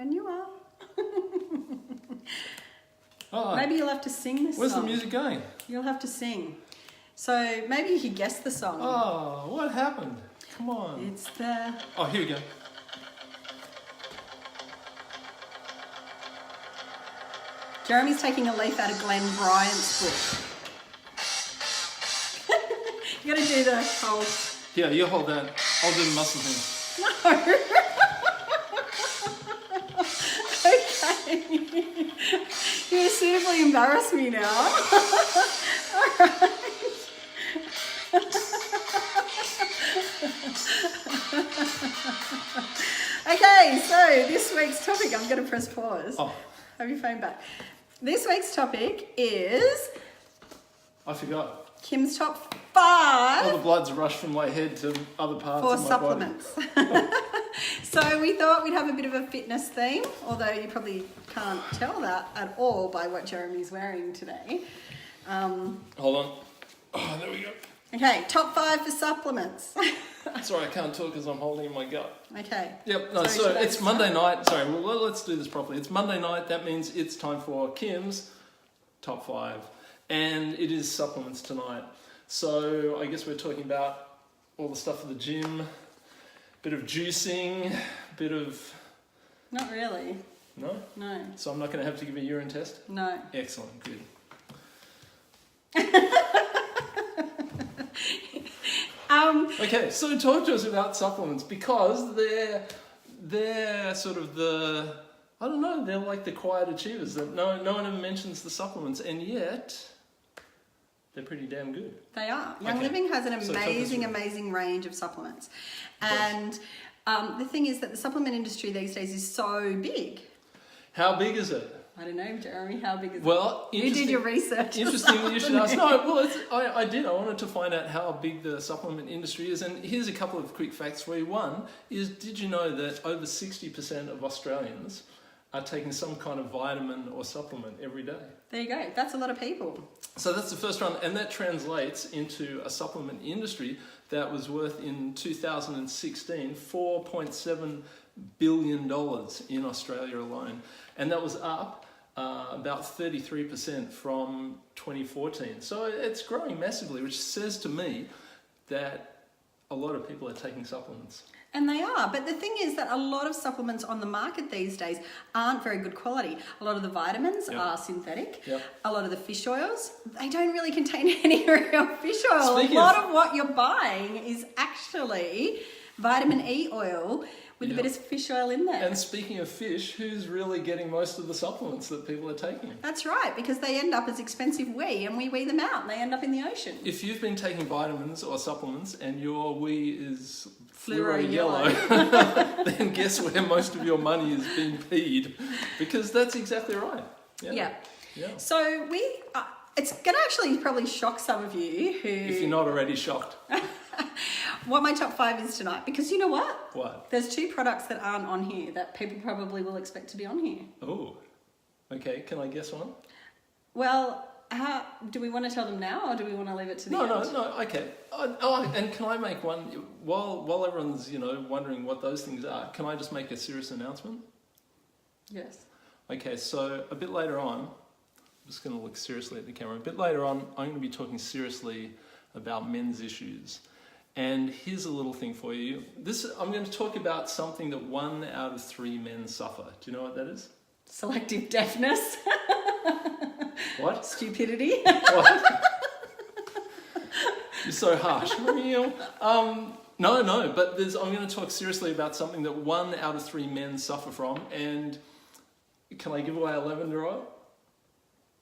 When you are. Oh, Maybe you'll have to sing this where's song. the music going? You'll have to sing. So maybe you could guess the song. Oh, what happened? Come on. It's the... Oh, here we go. Jeremy's taking a leaf out of Glenn Bryant's book. You gotta do the whole... Yeah, you hold that. I'll do the muscle thing. No. Okay. You suitably embarrass me now. All right. Okay, so this week's topic, I'm going to press pause. Oh, Have your phone back. This week's topic is I forgot. Kim's top All 5 the blood's rushed from my head to other parts for of my supplements. So we thought we'd have a bit of a fitness theme, although you probably can't tell that at all by what Jeremy's wearing today. Hold on. Oh, there we go. Okay, top 5 for supplements. Sorry, I can't talk because I'm holding in my gut. Okay. Yep, no, So so should I it's start? Monday night. Sorry, well, let's do this properly. It's Monday night. That means it's time for Kim's top 5. And it is supplements tonight. So I guess we're talking about all the stuff for the gym, bit of juicing, bit of... Not really. No? No. So I'm not going to have to give a urine test? No. Excellent, good. Okay, so talk to us about supplements because they're sort of the, I don't know, they're like the quiet achievers that no one ever mentions the supplements, and yet they're pretty damn good. They are. Young Okay. Living has an So talk us amazing, through. amazing range of supplements. It does. And the thing is that the supplement industry these days is so big. How big is it? I don't know, Jeremy, how big is Well, it? You did your research. Interesting that you should ask. No, well, I did. I wanted to find out how big the supplement industry is. And here's a couple of quick facts for you. One is, did you know that over 60% of Australians are taking some kind of vitamin or supplement every day? There you go. That's a lot of people. So that's the first one. And that translates into a supplement industry that was worth in 2016, $4.7 billion in Australia alone. And that was up about 33% from 2014. So it's growing massively, which says to me that a lot of people are taking supplements. And they are. But the thing is that a lot of supplements on the market these days aren't very good quality. A lot of the vitamins Yep. are synthetic. Yep. A lot of the fish oils, they don't really contain any real fish oil. Speaking a lot of- of what you're buying is actually vitamin E oil with Yep. a bit of fish oil in there. And speaking of fish, who's really getting most of the supplements that people are taking? That's right, because they end up as expensive wee, and we wee them out, and they end up in the ocean. If you've been taking vitamins or supplements and your wee is Fluoro fluoro yellow, then guess where most of your money is being peed? Because that's exactly right. Yeah. Yeah. So it's going to actually probably shock some of you who... If you're not already shocked. what my top 5 is tonight, because you know what? What? There's 2 products that aren't on here that people probably will expect to be on here. Oh. Okay, can I guess one? Well, do we want to tell them now, or do we want to leave it to the end? No, okay. Oh, and can I make one, while everyone's, wondering what those things are, can I just make a serious announcement? Yes. Okay, so a bit later on, I'm just going to look seriously at the camera, a bit later on, I'm going to be talking seriously about men's issues. And here's a little thing for you. I'm going to talk about something that 1 out of 3 men suffer. Do you know what that is? Selective deafness. What? Stupidity. What? You're so harsh. No, but I'm going to talk seriously about something that 1 out of 3 men suffer from. And can I give away a lavender oil?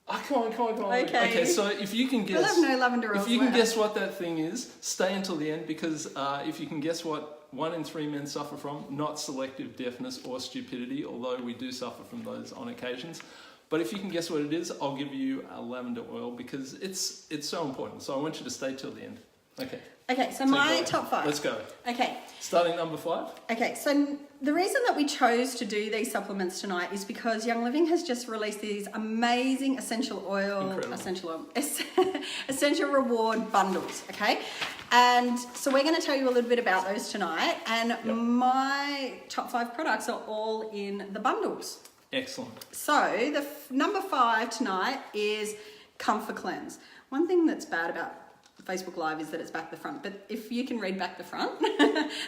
Oh, come on. Okay, so if you can guess... We'll have no lavender oils If you can left. guess what that thing is, stay until the end, because if you can guess what 1 in 3 men suffer from, not selective deafness or stupidity, although we do suffer from those on occasions. But if you can guess what it is, I'll give you a lavender oil because it's so important. So I want you to stay till the end. Okay. Okay, so Take it my away. top 5. Let's go. Okay. Starting number 5. Okay, so the reason that we chose to do these supplements tonight is because Young Living has just released these amazing essential Incredible. essential reward bundles, okay? And so we're going to tell you a little bit about those tonight. And my top 5 products are all in the bundles. Excellent. So the number 5 tonight is Comfort Cleanse. One thing that's bad about Facebook Live is that it's back the front, but if you can read back the front,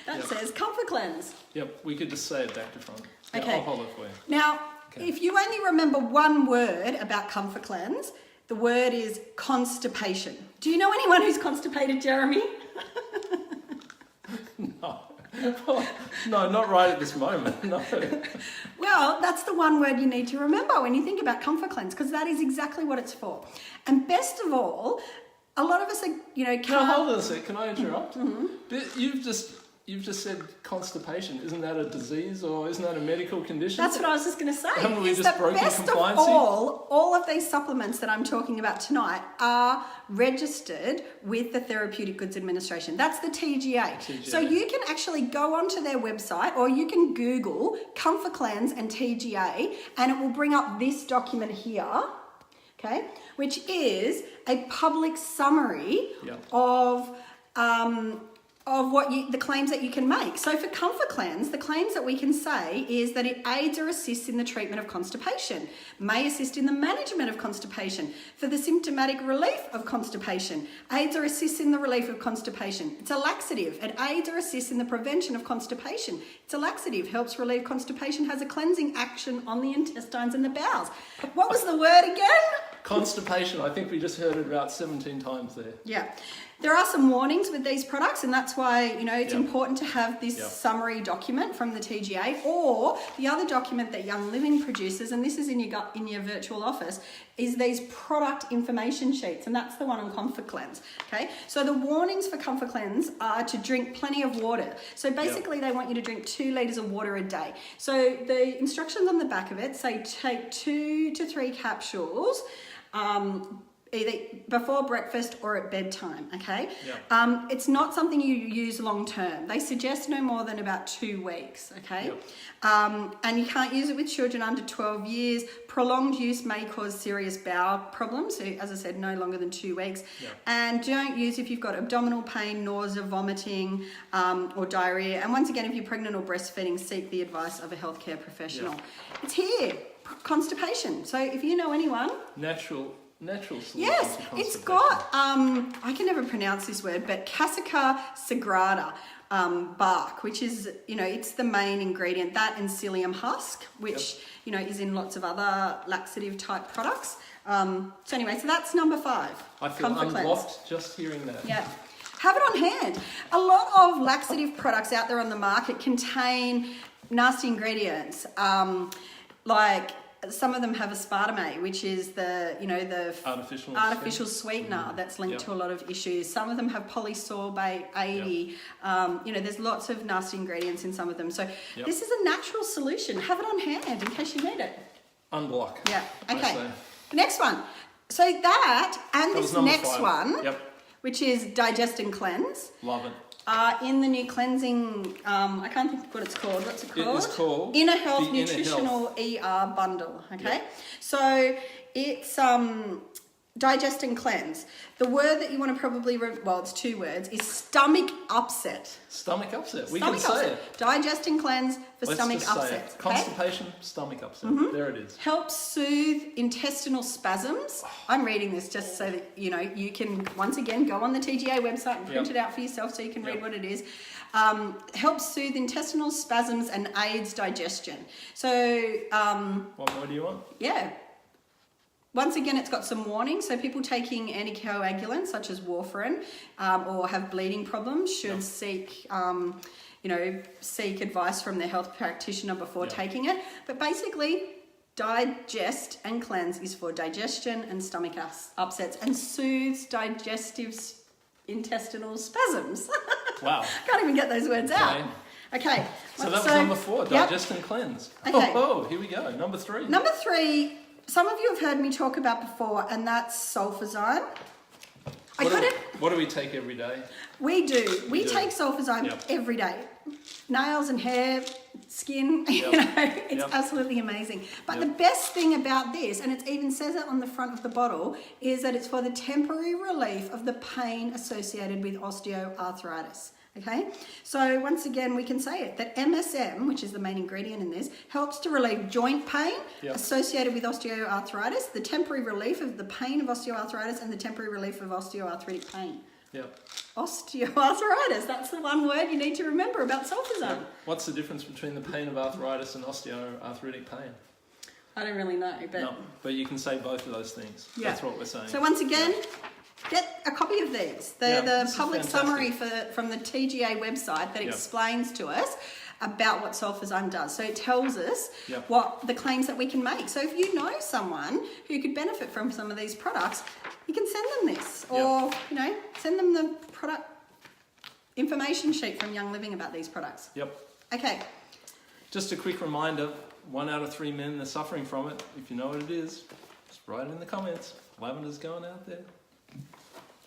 that says Comfort Cleanse. Yep, we could just say it back to front. Yeah, Okay. I'll hold it for you. Now, if you only remember one word about Comfort Cleanse, the word is constipation. Do you know anyone who's constipated, Jeremy? No. No, not right at this moment. No. Well, that's the one word you need to remember when you think about Comfort Cleanse, because that is exactly what it's for. And best of all, a lot of us are, can't... Now, hold on a sec. Can I interrupt? Mm-hmm. But you've just said constipation. Isn't that a disease or isn't that a medical condition? That's what I was just going to say. Haven't we Is just that broken best compliance? Of all of these supplements that I'm talking about tonight are registered with the Therapeutic Goods Administration. That's the TGA. So you can actually go onto their website or you can Google Comfort Cleanse and TGA and it will bring up this document here, okay, which is a public summary of the claims that you can make. So for Comfort Cleanse, the claims that we can say is that it aids or assists in the treatment of constipation, may assist in the management of constipation, for the symptomatic relief of constipation, aids or assists in the relief of constipation. It's a laxative. It aids or assists in the prevention of constipation. It's a laxative, helps relieve constipation, has a cleansing action on the intestines and the bowels. What was the word again? Constipation. I think we just heard it about 17 times there. Yeah. There are some warnings with these products, and that's why, it's important to have this summary document from the TGA, or the other document that Young Living produces, and this is in your virtual office, is these product information sheets, and that's the one on Comfort Cleanse. Okay, so the warnings for Comfort Cleanse are to drink plenty of water. So basically, they want you to drink 2 litres of water a day. So the instructions on the back of it say take 2 to 3 capsules. Either before breakfast or at bedtime, okay? Yeah. It's not something you use long term. They suggest no more than about 2 weeks, okay? And you can't use it with children under 12 years. Prolonged use may cause serious bowel problems, so as I said, no longer than 2 weeks. And don't use if you've got abdominal pain, nausea, vomiting, or diarrhea. And once again, if you're pregnant or breastfeeding, seek the advice of a healthcare professional. It's here, constipation. So if you know anyone... Natural solutions. Yes, it's got, I can never pronounce this word, but Cassica sagrada bark, which is, it's the main ingredient, that and psyllium husk, which, is in lots of other laxative type products. So anyway, so that's number 5. I feel unlocked just hearing that. Yeah. Have it on hand. A lot of laxative products out there on the market contain nasty ingredients, like... Some of them have aspartame, which is the artificial sweetener that's linked to a lot of issues. Some of them have polysorbate 80. There's lots of nasty ingredients in some of them. So this is a natural solution. Have it on hand in case you need it. Unblock. Yeah. Okay. The next one. So that this next 5. one, which is Digest and Cleanse. Love it. In the new cleansing, I can't think of what it's called. What's it called? It is called Inner Health Nutritional ER Bundle. Okay, so it's Digest and Cleanse. The word that you want to probably, it's 2 words, is stomach upset. Stomach upset. We can say it. Digest and Cleanse for Let's stomach just say upset. it. Constipation, stomach upset. There it is. Helps soothe intestinal spasms. I'm reading this just so that you can once again go on the TGA website and print it out for yourself so you can read what it is. Helps soothe intestinal spasms and aids digestion. So what more do you want? Yeah. Once again, it's got some warnings. So people taking anticoagulants such as warfarin or have bleeding problems should seek seek advice from their health practitioner before taking it. But basically, Digest and Cleanse is for digestion and stomach upsets and soothes digestive intestinal spasms. Wow. Can't even get those words out. Okay. So that was number 4, Digest and Cleanse. Okay. Oh, here we go. Number 3. Number 3, some of you have heard me talk about before, and that's sulfazyme. What do we take every day? We do. We do. take sulfazyme Yep. every day. Nails and hair, skin, Yep. it's Yep. absolutely amazing. But Yep. the best thing about this, and it even says it on the front of the bottle, is that it's for the temporary relief of the pain associated with osteoarthritis. Okay, so once again, we can say it, that MSM, which is the main ingredient in this, helps to relieve joint pain Yep. associated with osteoarthritis, the temporary relief of the pain of osteoarthritis, and the temporary relief of osteoarthritic pain. Yep. Osteoarthritis, that's the one word you need to remember about sulfazyme. What's the difference between the pain of arthritis and osteoarthritic pain? I don't really know, but... No, but you can say both of those things. Yeah. That's what we're saying. So once again, get a copy of these. They're this the is public fantastic. summary from the TGA website that Yep. explains to us about what sulfazyme does. So it tells us Yep. what the claims that we can make. So if you know someone who could benefit from some of these products, you can send them this, or send them the product information sheet from Young Living about these products. Yep. Okay. Just a quick reminder, 1 out of 3 men are suffering from it. If you know what it is, just write it in the comments. Lavender's going out there.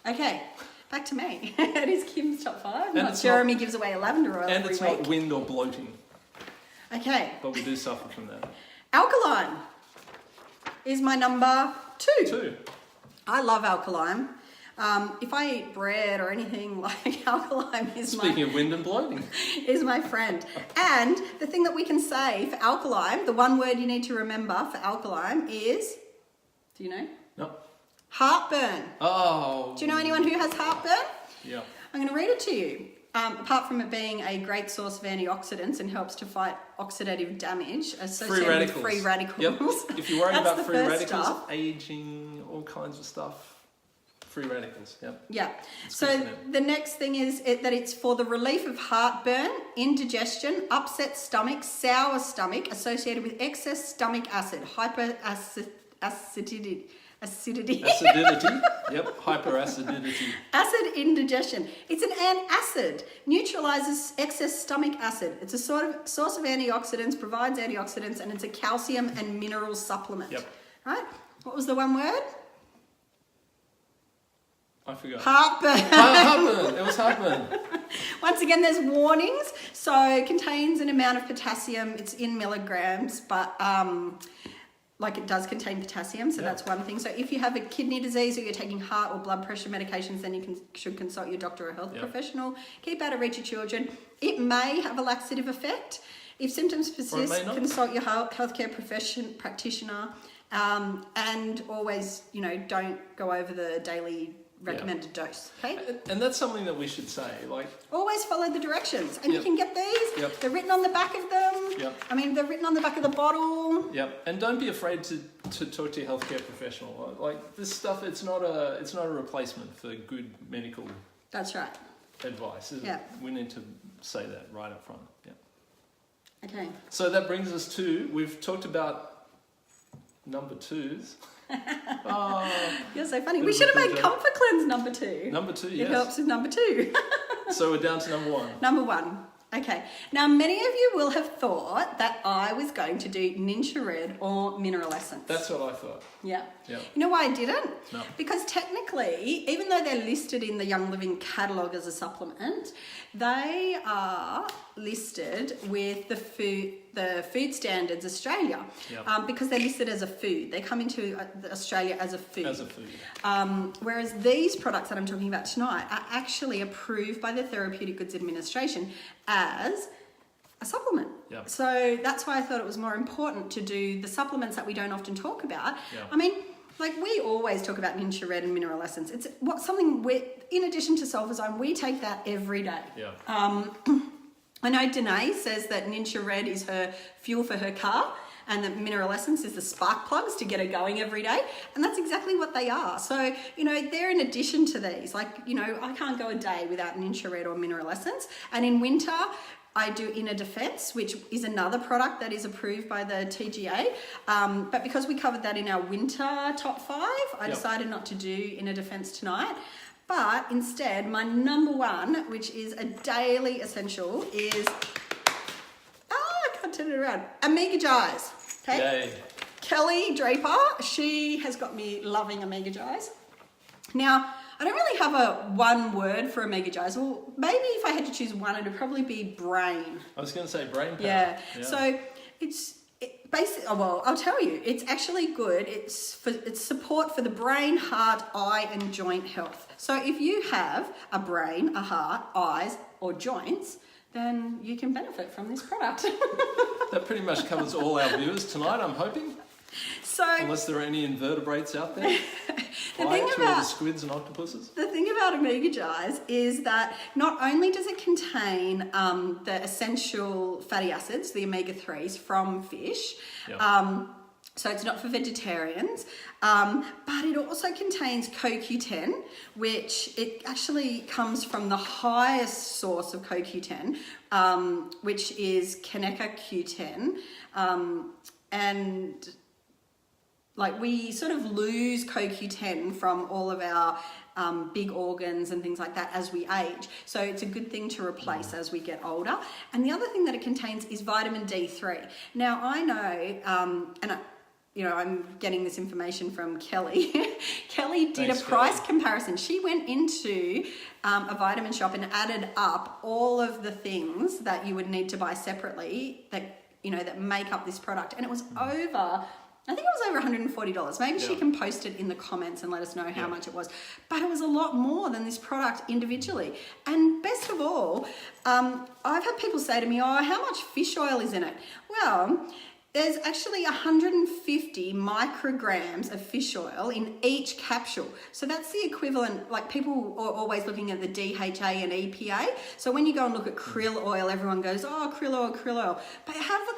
Okay. Back to me. It is Kim's top 5. And Not it's Jeremy gives away a lavender oil And every it's week. not wind or bloating, Okay. but we do suffer from that. Alkaline is my number 2. 2. I love alkaline. If I eat bread or anything, like alkaline Speaking of wind and bloating. is my friend. And the thing that we can say for alkaline, the one word you need to remember for alkaline is, do you know? No. Heartburn. Oh. Do you know anyone who has heartburn? Yeah. I'm going to read it to you. Apart from it being a great source of antioxidants and helps to fight oxidative damage associated with free radicals. Yep. If you worry That's about the free first radicals, stuff. aging, all kinds of stuff, free radicals. Yep. Yeah. It's So good to know. the next thing is that it's for the relief of heartburn, indigestion, upset stomach, sour stomach associated with excess stomach acid, acidity. Acidity. Yep. Hyperacidity. Acid indigestion. It's an antacid, neutralizes excess stomach acid. It's a sort of source of antioxidants, provides antioxidants, and it's a calcium and mineral supplement. Yep. Right? What was the one word? I forgot. Heartburn. Heartburn. It was heartburn. Once again, there's warnings. So it contains an amount of potassium. It's in milligrams, but it does contain potassium, so that's one thing. So if you have a kidney disease or you're taking heart or blood pressure medications, then you should consult your doctor or health professional. Keep out of reach of children. It may have a laxative effect. If symptoms persist, consult your healthcare practitioner, and always, don't go over the daily recommended dose. Okay. And that's something that we should say. Always follow the directions, and you can get these. Yep. They're written on the back of them. Yep. I mean, they're written on the back of the bottle. Yep. And don't be afraid to talk to your healthcare professional. This stuff, it's not a replacement for good medical. That's right. Advice. Yeah. We need to say that right up front. Yeah. Okay. So that brings us to, we've talked about number 2s. Oh, You're so funny. We should have made Comfort Cleanse number 2. Number 2, yes. It helps with number 2. So we're down to number 1. Number 1. Okay. Now, many of you will have thought that I was going to do Ninja Red or Mineral Essence. That's what I thought. Yeah. Yeah. You know why I didn't? No. Because technically, even though they're listed in the Young Living catalogue as a supplement, they are listed with the Food Standards Australia. Yep. Because they're listed as a food. They come into Australia as a food. As a food. Whereas these products that I'm talking about tonight are actually approved by the Therapeutic Goods Administration as a supplement. Yep. So that's why I thought it was more important to do the supplements that we don't often talk about. Yep. I mean, we always talk about Ninja Red and Mineral Essence. It's something in addition to sulfazyme, we take that every day. Yeah. I know Danae says that Ninja Red is her fuel for her car, and that Mineral Essence is the spark plugs to get her going every day. And that's exactly what they are. So, they're in addition to these. I can't go a day without Ninja Red or Mineral Essence. And in winter, I do Inner Defense, which is another product that is approved by the TGA. But because we covered that in our winter top 5, I decided not to do Inner Defense tonight. But instead, my number 1, which is a daily essential, is... I can't turn it around. Omega Gies. Okay. Yay. Kelly Draper, she has got me loving Omega Gies. Now, I don't really have a one word for Omega Gies. Well, maybe if I had to choose one, it would probably be brain. I was going to say brain power. Yeah. So it's basically, well, I'll tell you, it's actually good. It's support for the brain, heart, eye, and joint health. So if you have a brain, a heart, eyes, or joints, then you can benefit from this product. That pretty much covers all our viewers tonight, I'm hoping. So, unless there are any invertebrates out there. All the squids and octopuses. The thing about Omega Gies is that not only does it contain the essential fatty acids, the omega-3s from fish, so it's not for vegetarians, but it also contains CoQ10, which it actually comes from the highest source of CoQ10, which is Kaneka Q10, and like we sort of lose CoQ10 from all of our big organs and things like that as we age. So it's a good thing to replace as we get older. And the other thing that it contains is vitamin D3. Now I know, I'm getting this information from Kelly. Kelly did a price comparison. She went into a vitamin shop and added up all of the things that you would need to buy separately that make up this product. And it was over, I think it was over $140. Maybe she can post it in the comments and let us know how much it was. But it was a lot more than this product individually. And best of all, I've had people say to me, oh, how much fish oil is in it? Well, there's actually 150 micrograms of fish oil in each capsule. So that's the equivalent, like people are always looking at the DHA and EPA. So when you go and look at krill oil, everyone goes, oh, krill oil, krill oil. But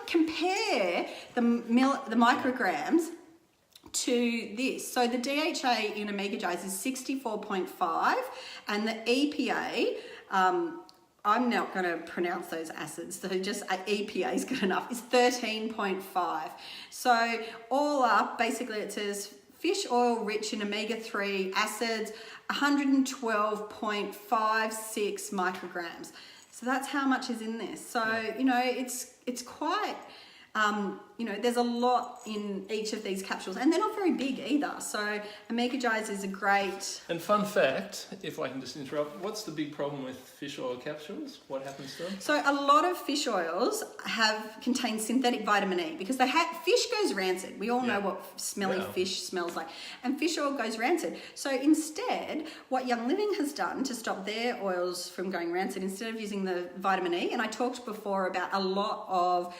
compare the micrograms to this. So the DHA in Omega Gies is 64.5 and the EPA, I'm not going to pronounce those acids, so just EPA is good enough, is 13.5. So all up, basically it says fish oil rich in omega-3 acids, 112.56 micrograms. So that's how much is in this. So, it's quite... there's a lot in each of these capsules and they're not very big either. So Omega Gies is a great... And fun fact, if I can just interrupt, what's the big problem with fish oil capsules? What happens to them? So a lot of fish oils contain synthetic vitamin E because fish goes rancid. We all know what smelly fish smells like. And fish oil goes rancid. So instead, what Young Living has done to stop their oils from going rancid, instead of using the vitamin E, and I talked before about a lot of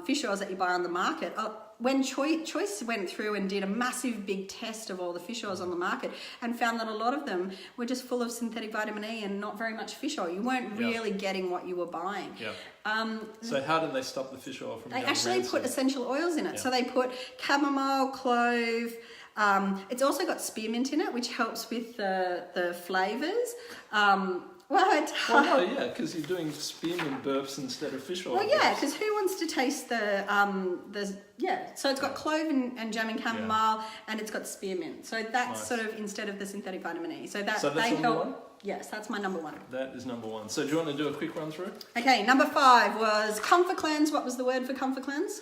fish oils that you buy on the market. When Choice went through and did a massive big test of all the fish oils on the market and found that a lot of them were just full of synthetic vitamin E and not very much fish oil. You weren't really getting what you were buying. So how did they stop the fish oil from going rancid? They actually put essential oils in it. So they put chamomile, clove. It's also got spearmint in it, which helps with the flavours. Because you're doing spearmint burps instead of fish oil. Well, because who wants to taste so it's got clove and gem and chamomile, and it's got spearmint. So that's sort of instead of the synthetic vitamin E. So that's number one? Yes, that's my number one. That is number one. So do you want to do a quick run through? Okay, number 5 was Comfort Cleanse. What was the word for Comfort Cleanse?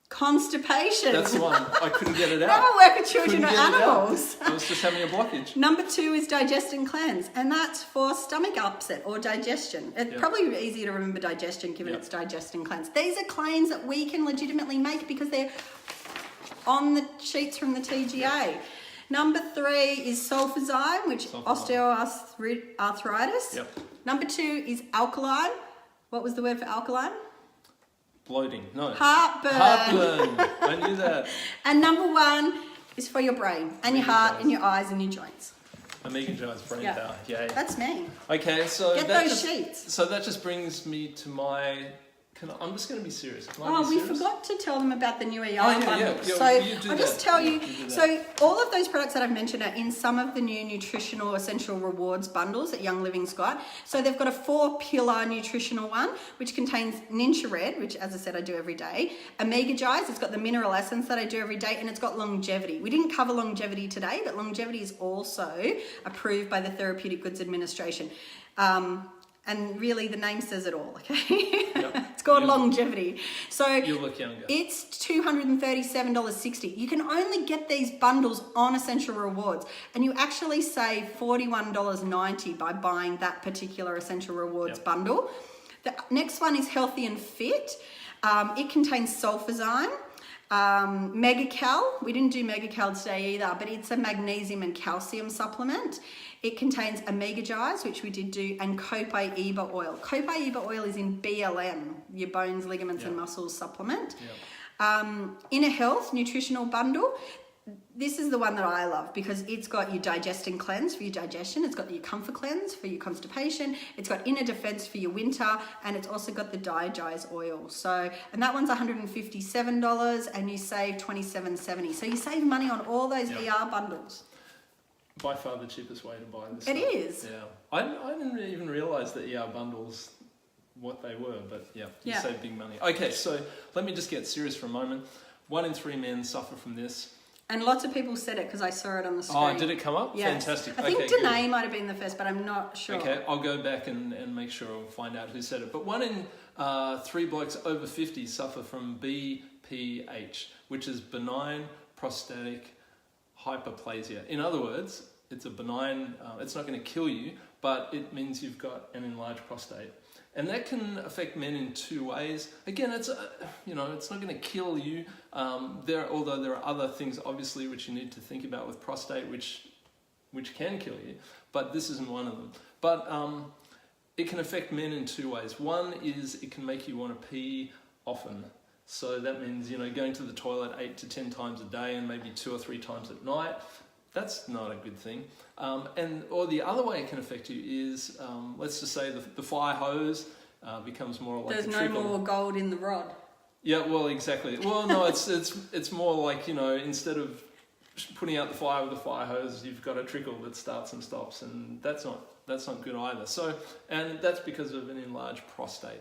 Constipation. That's the one. I couldn't get it out. Never work with children or animals. I was just having a blockage. Number 2 is Digestion Cleanse, and that's for stomach upset or digestion. It's probably easier to remember digestion given it's Digestion Cleanse. These are claims that we can legitimately make because they're on the sheets from the TGA. Number 3 is Sulfazyme, which osteoarthritis. Number 2 is alkaline. What was the word for alkaline? Bloating. No. Heartburn. I knew that. And number 1 is for your brain and your heart and your eyes and your joints. Omega Gies brain power. Yay. That's me. Okay, so get those sheets. So that just brings me to my... I'm just going to be serious. We forgot to tell them about the new EI bundles. So I'll just tell you. So all of those products that I've mentioned are in some of the new nutritional essential rewards bundles that Young Living's got. So they've got a 4-pillar nutritional one, which contains Ninja Red, which as I said, I do every day. Omega Gies, it's got the mineral essence that I do every day, and it's got longevity. We didn't cover longevity today, but longevity is also approved by the Therapeutic Goods Administration. And really the name says it all, okay? It's called longevity. So you look younger. It's $237.60. You can only get these bundles on Essential Rewards, and you actually save $41.90 by buying that particular Essential Rewards bundle. The next one is Healthy and Fit. It contains sulfazyme, Megacal. We didn't do Megacal today either, but it's a magnesium and calcium supplement. It contains omega-gize, which we did do, and copaiba oil. Copaiba oil is in BLM, your bones, ligaments, and muscles supplement. Inner Health nutritional bundle. This is the one that I love because it's got your digest and cleanse for your digestion. It's got your comfort cleanse for your constipation. It's got inner defense for your winter, and it's also got the digestion oil. So, and that one's $157, and you save $27.70. So you save money on all those ER bundles. By far the cheapest way to buy this. It is. Yeah, I didn't even realise that ER bundles what they were, but you save big money. Okay, so let me just get serious for a moment. 1 in 3 men suffer from this. And lots of people said it because I saw it on the screen. Oh, did it come up? Yes. Fantastic. I think Danae might have been the first, but I'm not sure. Okay, I'll go back and make sure I'll find out who said it. But 1 in 3 blokes over 50 suffer from BPH, which is benign prostatic hyperplasia. In other words, it's a benign, it's not going to kill you, but it means you've got an enlarged prostate. And that can affect men in 2 ways. Again, it's it's not going to kill you. Although there are other things, obviously, which you need to think about with prostate, which can kill you. But this isn't one of them. But it can affect men in 2 ways. One is it can make you want to pee often. So that means going to the toilet 8 to 10 times a day, and maybe 2 or 3 times at night. That's not a good thing. Or the other way it can affect you is, let's just say the fire hose becomes more like there's a trickle. no more gold in the rod. Yeah, well, exactly. Well, no, it's more like, instead of putting out the fire with a fire hose, you've got a trickle that starts and stops, and that's not good either. So, and that's because of an enlarged prostate.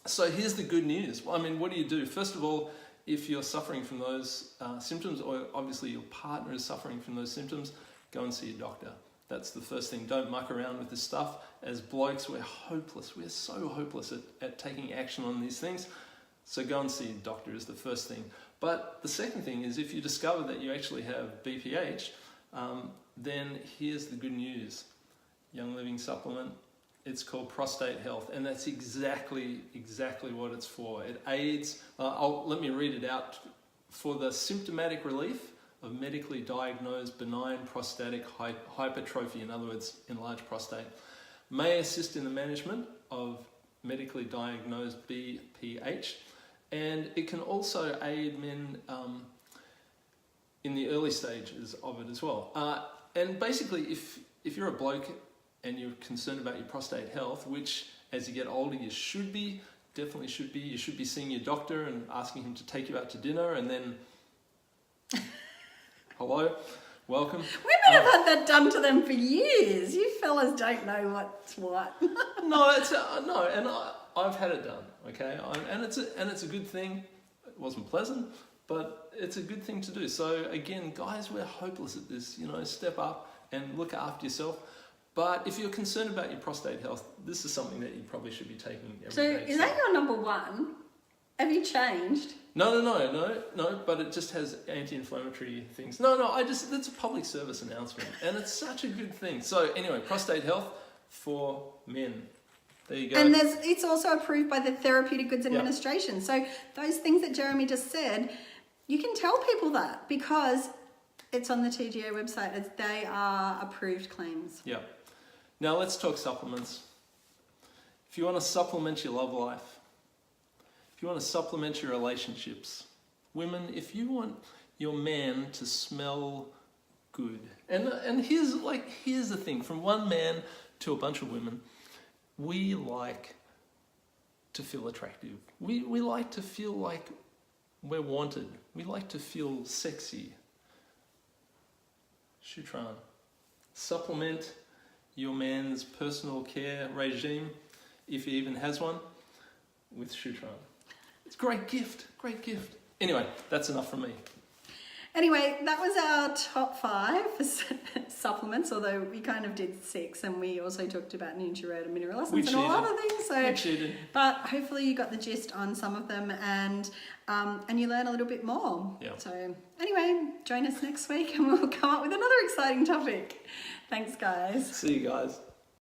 So here's the good news. I mean, what do you do? First of all, if you're suffering from those symptoms, or obviously your partner is suffering from those symptoms, go and see your doctor. That's the first thing. Don't muck around with this stuff. As blokes, we're hopeless. We're so hopeless at taking action on these things. So go and see your doctor is the first thing. But the second thing is, if you discover that you actually have BPH, then here's the good news. Young Living supplement. It's called Prostate Health, and that's exactly what it's for. It aids, let me read it out, for the symptomatic relief of medically diagnosed benign prostatic hypertrophy, in other words, enlarged prostate, may assist in the management of medically diagnosed BPH, and it can also aid men in the early stages of it as well. And basically, if you're a bloke and you're concerned about your prostate health, which as you get older you definitely should be, you should be seeing your doctor and asking him to take you out to dinner, and then hello, welcome. Women have had that done to them for years. You fellas don't know what's what. No, and I've had it done, okay, and it's a good thing. It wasn't pleasant, but it's a good thing to do. So again, guys, we're hopeless at this. Step up and look after yourself. But if you're concerned about your prostate health, this is something that you probably should be taking every day. So is that your number one? Have you changed? No, but it just has anti-inflammatory things. That's a public service announcement, and it's such a good thing. So anyway, prostate health for men. There you go. And it's also approved by the Therapeutic Goods Administration. Yep. So those things that Jeremy just said, you can tell people that because it's on the TGA website. They are approved claims. Yeah. Now let's talk supplements. If you want to supplement your love life, if you want to supplement your relationships, women, if you want your man to smell good, and here's the thing, from one man to a bunch of women, we like to feel attractive. We like to feel like we're wanted. We like to feel sexy. Shutran. Supplement your man's personal care regime, if he even has one, with Shutran. It's a great gift. Anyway, that's enough from me. Anyway, that was our top 5 for supplements, although we kind of did 6 and we also talked about Nutrient and mineral essence and all other things. So, but hopefully you got the gist on some of them and you learn a little bit more. Yeah. So anyway, join us next week and we'll come up with another exciting topic. Thanks, guys. See you guys.